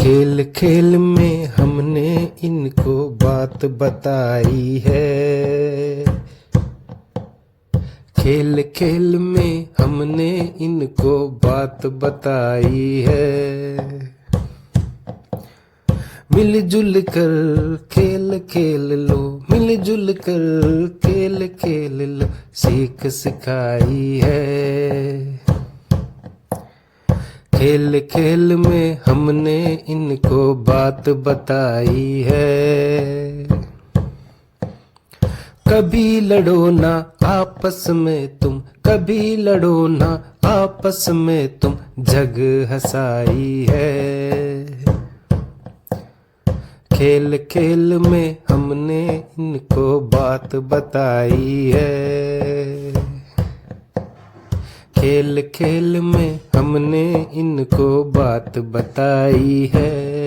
खेल खेल में हमने इनको बात बताई है। खेल खेल में हमने इनको बात बताई है। मिलजुल कर खेल खेल लो, मिलजुल कर खेल खेल लो, सीख सिखाई है। खेल खेल में हमने इनको बात बताई है। कभी लड़ो ना आपस में तुम, कभी लड़ो ना आपस में तुम, जग हंसाई है। खेल खेल में हमने इनको बात बताई है। खेल खेल में हमने इनको बात बताई है।